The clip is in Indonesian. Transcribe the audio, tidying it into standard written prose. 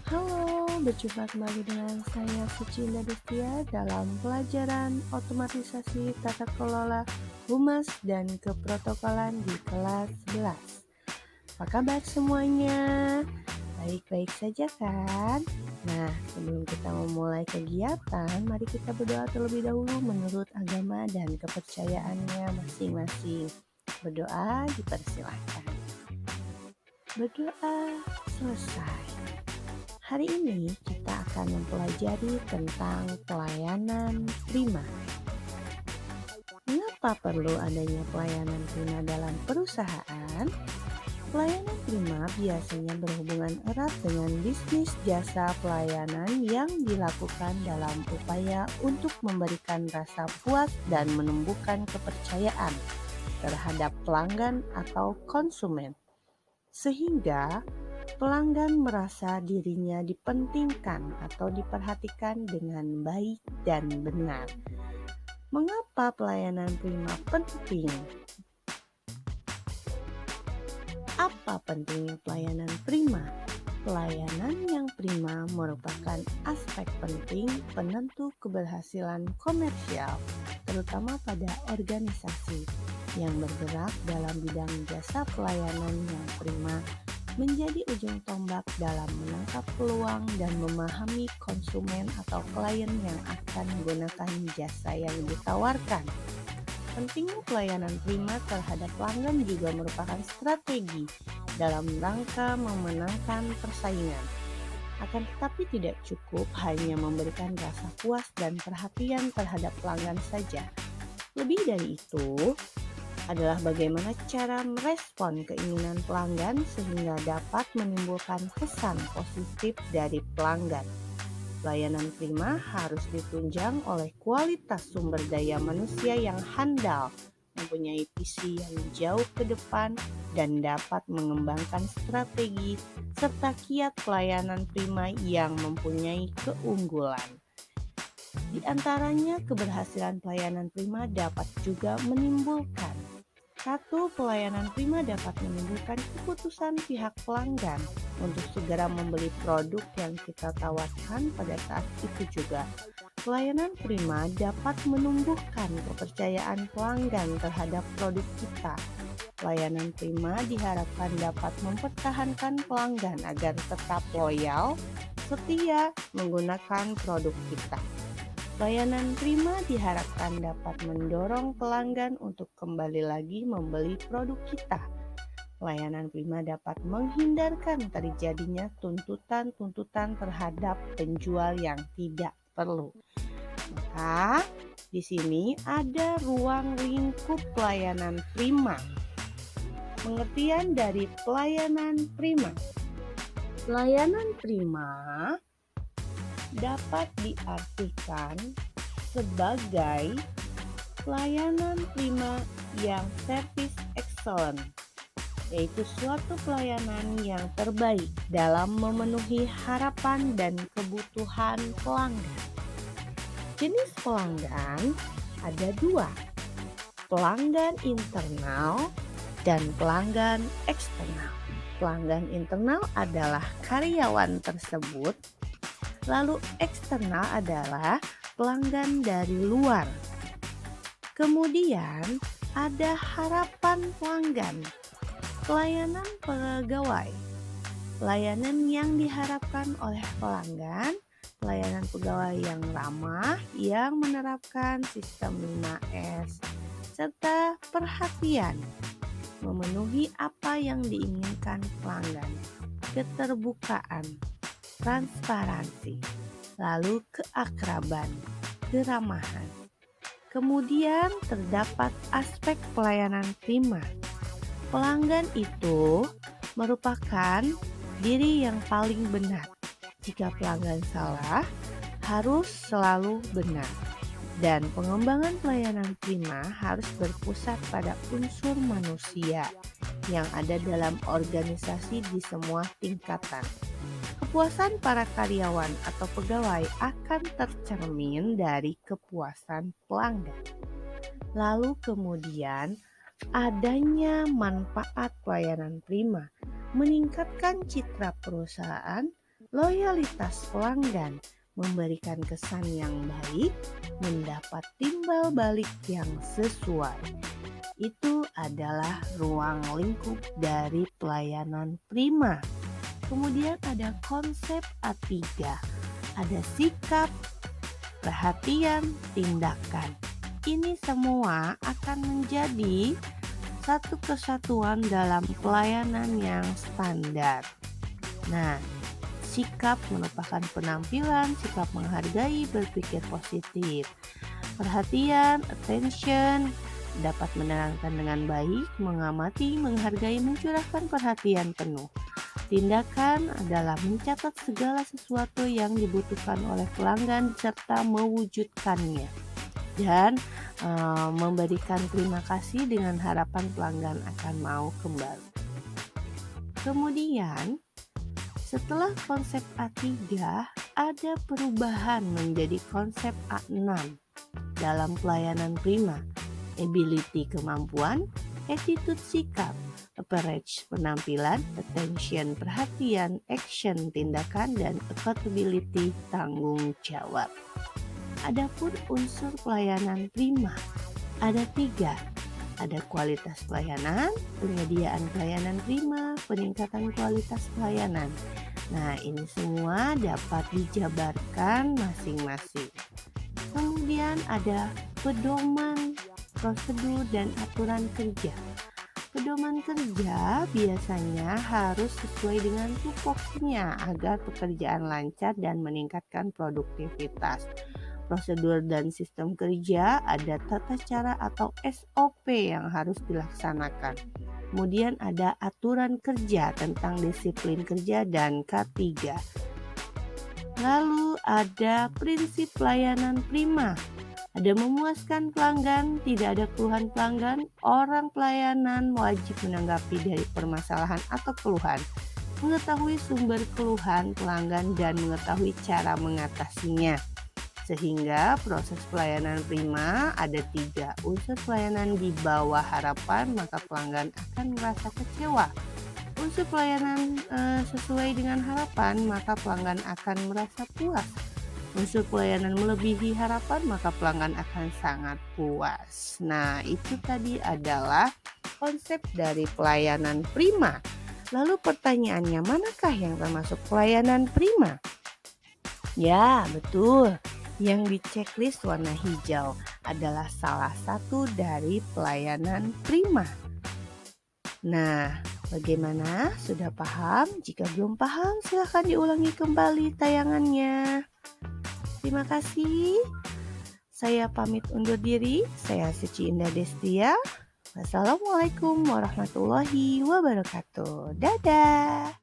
Halo, berjumpa kembali dengan saya Sucinda Destia dalam pelajaran otomatisasi tata kelola humas dan keprotokolan di kelas 11. Apa kabar semuanya? Baik-baik saja kan? Nah, sebelum kita memulai kegiatan, mari kita berdoa terlebih dahulu menurut agama dan kepercayaannya masing-masing. Berdoa dipersilahkan. Berdoa selesai. Hari ini kita akan mempelajari tentang pelayanan prima. Mengapa perlu adanya pelayanan prima dalam perusahaan? Pelayanan prima biasanya berhubungan erat dengan bisnis jasa pelayanan yang dilakukan dalam upaya untuk memberikan rasa puas dan menumbuhkan kepercayaan terhadap pelanggan atau konsumen, sehingga pelanggan merasa dirinya dipentingkan atau diperhatikan dengan baik dan benar. Mengapa pelayanan prima penting? Apa pentingnya pelayanan prima? Pelayanan yang prima merupakan aspek penting penentu keberhasilan komersial, terutama pada organisasi yang bergerak dalam bidang jasa pelayanan yang prima, menjadi ujung tombak dalam menangkap peluang dan memahami konsumen atau klien yang akan menggunakan jasa yang ditawarkan. Pentingnya pelayanan prima terhadap pelanggan juga merupakan strategi dalam rangka memenangkan persaingan. Akan tetapi tidak cukup hanya memberikan rasa puas dan perhatian terhadap pelanggan saja. Lebih dari itu, adalah bagaimana cara merespon keinginan pelanggan sehingga dapat menimbulkan kesan positif dari pelanggan. Pelayanan prima harus ditunjang oleh kualitas sumber daya manusia yang handal, mempunyai visi yang jauh ke depan, dan dapat mengembangkan strategi serta kiat pelayanan prima yang mempunyai keunggulan. Di antaranya, keberhasilan pelayanan prima dapat juga menimbulkan: 1. Pelayanan prima dapat menimbulkan keputusan pihak pelanggan untuk segera membeli produk yang kita tawarkan pada saat itu juga. Pelayanan prima dapat menumbuhkan kepercayaan pelanggan terhadap produk kita. Pelayanan prima diharapkan dapat mempertahankan pelanggan agar tetap loyal, setia menggunakan produk kita. Layanan prima diharapkan dapat mendorong pelanggan untuk kembali lagi membeli produk kita. Layanan prima dapat menghindarkan terjadinya tuntutan-tuntutan terhadap penjual yang tidak perlu. Maka, di sini ada ruang lingkup pelayanan prima. Pengertian dari pelayanan prima. Pelayanan prima dapat diartikan sebagai pelayanan prima yang service excellent, yaitu suatu pelayanan yang terbaik dalam memenuhi harapan dan kebutuhan pelanggan. Jenis pelanggan ada dua, pelanggan internal dan pelanggan eksternal. Pelanggan internal adalah karyawan tersebut, lalu eksternal adalah pelanggan dari luar. Kemudian ada harapan pelanggan, pelayanan pegawai, pelayanan yang diharapkan oleh pelanggan, pelayanan pegawai yang ramah, yang menerapkan sistem 5S, serta perhatian, memenuhi apa yang diinginkan pelanggan, keterbukaan, transparansi, lalu keakraban, keramahan. Kemudian terdapat aspek pelayanan prima. Pelanggan itu merupakan diri yang paling benar. Jika pelanggan salah, harus selalu benar. Dan pengembangan pelayanan prima harus berpusat pada unsur manusia yang ada dalam organisasi di semua tingkatan. Kepuasan para karyawan atau pegawai akan tercermin dari kepuasan pelanggan. Lalu kemudian adanya manfaat pelayanan prima, meningkatkan citra perusahaan, Loyalitas pelanggan memberikan kesan yang baik, mendapat timbal balik yang sesuai. Itu adalah ruang lingkup dari pelayanan prima. Kemudian ada konsep A3, ada sikap, perhatian, tindakan. Ini semua akan menjadi satu kesatuan dalam pelayanan yang standar. Nah, sikap merupakan penampilan, sikap menghargai, berpikir positif. Perhatian, attention, dapat menerangkan dengan baik, mengamati, menghargai, mencurahkan perhatian penuh. Tindakan adalah mencatat segala sesuatu yang dibutuhkan oleh pelanggan serta mewujudkannya. Dan memberikan terima kasih dengan harapan pelanggan akan mau kembali. Kemudian, setelah konsep A3, ada perubahan menjadi konsep A6 dalam pelayanan prima. Ability kemampuan, attitude sikap, approach penampilan, attention perhatian, action tindakan, dan accountability tanggung jawab. Adapun unsur pelayanan prima ada 3. Ada kualitas pelayanan, penyediaan pelayanan prima, peningkatan kualitas pelayanan. Nah, ini semua dapat dijabarkan masing-masing. Kemudian ada pedoman, prosedur, dan aturan kerja. Pedoman kerja biasanya harus sesuai dengan tupoksinya agar pekerjaan lancar dan meningkatkan produktivitas. Prosedur dan sistem kerja ada tata cara atau SOP yang harus dilaksanakan. Kemudian ada aturan kerja tentang disiplin kerja dan K3. Lalu ada prinsip pelayanan prima. Ada memuaskan pelanggan, tidak ada keluhan pelanggan, orang pelayanan wajib menanggapi dari permasalahan atau keluhan, mengetahui sumber keluhan pelanggan dan mengetahui cara mengatasinya. Sehingga proses pelayanan prima ada 3. Unsur pelayanan di bawah harapan, maka pelanggan akan merasa kecewa. Unsur pelayanan sesuai dengan harapan, maka pelanggan akan merasa puas. Unsur pelayanan melebihi harapan, maka pelanggan akan sangat puas. Nah, itu tadi adalah konsep dari pelayanan prima. Lalu pertanyaannya, manakah yang termasuk pelayanan prima? Ya, betul. Yang di checklist warna hijau adalah salah satu dari pelayanan prima. Nah, bagaimana? Sudah paham? Jika belum paham, silahkan diulangi kembali tayangannya. Terima kasih. Saya pamit undur diri. Saya Suci Indah Destia. Wassalamualaikum warahmatullahi wabarakatuh. Dadah.